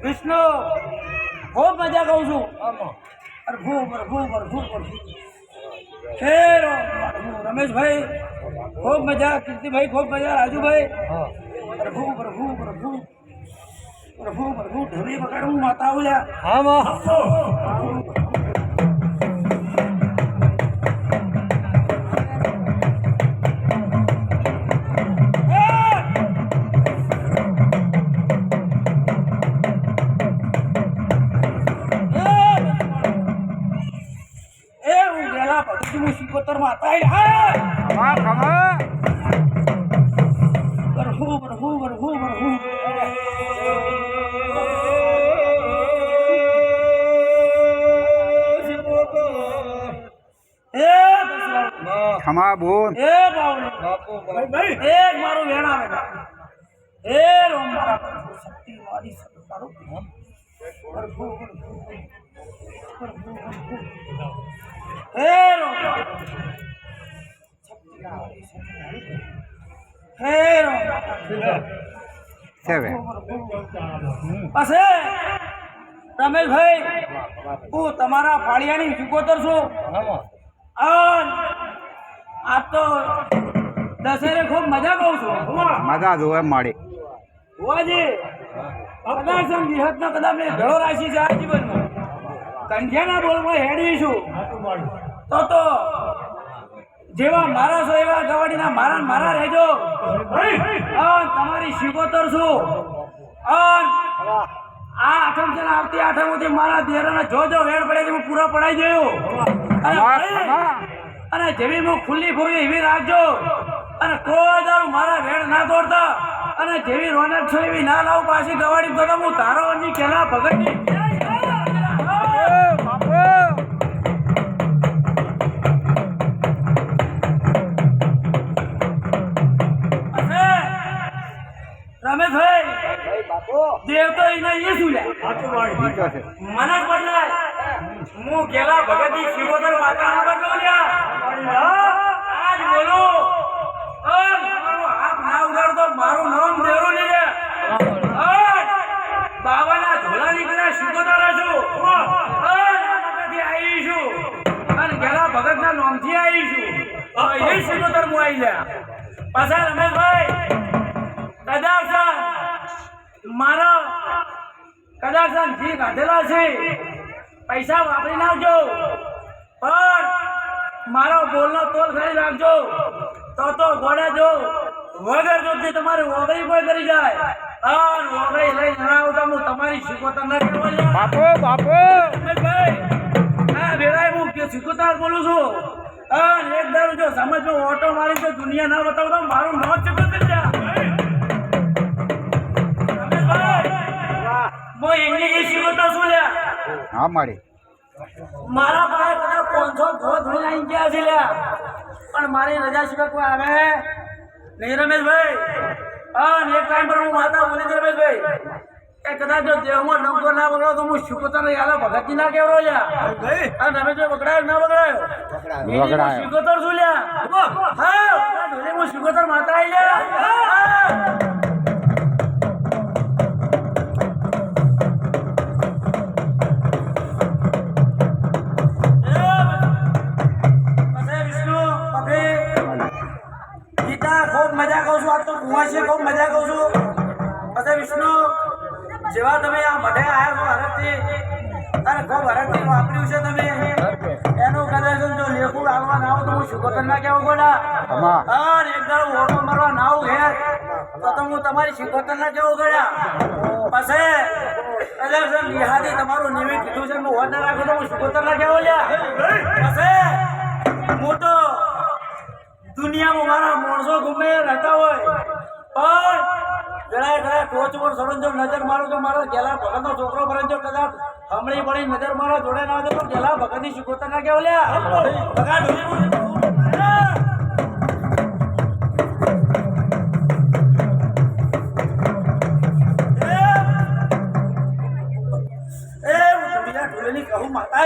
વિષ્ણુ ખૂબ મજા કહું છું. પ્રભુ પ્રભુ પ્રભુ પ્રભુ ખેરો રમેશભાઈ ખૂબ મજા, કીર્તિભાઈ ખૂબ મજા, રાજુભાઈ પ્રભુ પ્રભુ પ્રભુ પ્રભુ પ્રભુ ઢોલી વગાડવું માતા બોલ્યા. હા માં શિકોતર માતા પ્રભુ પ્રભુ પ્રભુ પ્રભુ ખમા બોલ એ બાવળી એક મારું વેણ આવે એ રોમ મારા પ્રભુ શક્તિ મારી તારું પ્રભુ પ્રભુ હે રોમ હે રોમ સેવે પાસે રમેશભાઈ હું તમારા ફાળિયાની ચૂકોતર છું. આ તો દશેરે ખૂબ મજા કહું છું. મજા જોવે મળી હોવાજી કદાચ વિહતનો કદાચ મેં ભેળો રાખી છે આ જીવનમાં કંઠિયાના બોલમાં હેડવી છું તો જેવા મારા છો એવા ગવાડીના મારા મારા રહેજો. તમારી શિકોતર છું. આ આઠમ છે ને આવતી આઠમ સુધી મારા દેરાના જો વેણ પડે છે હું પૂરો પડાઈ ગયો. અને જેવી હું ખુલ્લી ફૂરી એવી રાખજો અને કોઈ દારૂ મારા વેણ ના દોડતા અને જેવી રોનક છો એવી ના લાવું પાછી ગવાડી તો હું તારો ની કેલા ભગતની રમેશભાઈ દેવ તો એને એ શું લે મને બદલાય હું કેલા ભગતની શિકોતર માતા બદલો આજ બોલો હાથ ના ઉડાડતો મારું નામ દેરો લે બાબાના ઝોલા નીકળ્યા શિકોતર છું આવી છું અને કેલા ભગતના નામથી આવી છું એ શિકોતર હું આવી લે પાછા રમેશભાઈ કદાચ મારા કદાચ જી કાઢેલા છે પૈસા વાપરી નાખજો પણ મારો બોલનો તોલ કરી રાખજો તો ગોળે જો વગર જોતી તમારી ઓગળી કોઈ કરી જાય ઓગળી લઈ ના આવતા હું તમારી શિકોતર ના કહેવાય બાપો ભાઈ હા વેરાય હું શિકોતર બોલું છું એક દારૂ જો સમજો ઓટો મારી તો દુનિયા ના બતાવતો મારું નામ શિકોતર છે. હા મળી મારા પાસે કદાચ 500 ધોધ લઈ ગયા છે પણ મારી રજા સિવાય કોઈ આવે નહીં રમેશભાઈ. એક ટાઈમ પર હું માતા બોલી રમેશભાઈ કે કદાચ જો દેહમાં નંબર ના બગડો તો હું શિકોતર યાર ભગતજી ના કેવરો લ્યા રમેશભાઈ બગડાયો ના બગડાયો શિકોતર શું લ્યા હા હું શિકોતર માતા આવી લ્યા મજા કહું છું. આ તો કુંવાસી ખૂબ મજા કહું છું. પછી વિષ્ણુ જેવા તમે આ મઢે આવ્યા છો હરકથી અને ખૂબ હરકથી વાપર્યું છે તમે એનું કદાચ જો લેખું આવવા ના આવું તો હું શિકોતર ના કેવું ગોડા એક દાડો ઓટો મારવા ના આવું ઘેર તો હું તમારી શિકોતર ના કેવું ગોડા પછી કદાચ લિહાદી તમારું નિમિત્ત કીધું છે હું વોટ ના રાખું તો હું શિકોતર ના કેવું લ્યા પછી હું તો દુનિયામાં મારા માણસો ગમે રહેતા હોય પણ ઘણા ટોચ પર સડો નજર મારો તો મારા ગેલા ભગતનો છોકરો ભરે જો કદાચ હમણી પડી નજર મારો જોડે ના આવે તો ગેલા ભગતની શિકોતર ના કેવું લ્યા ભગા ઢોલેની કહું માતા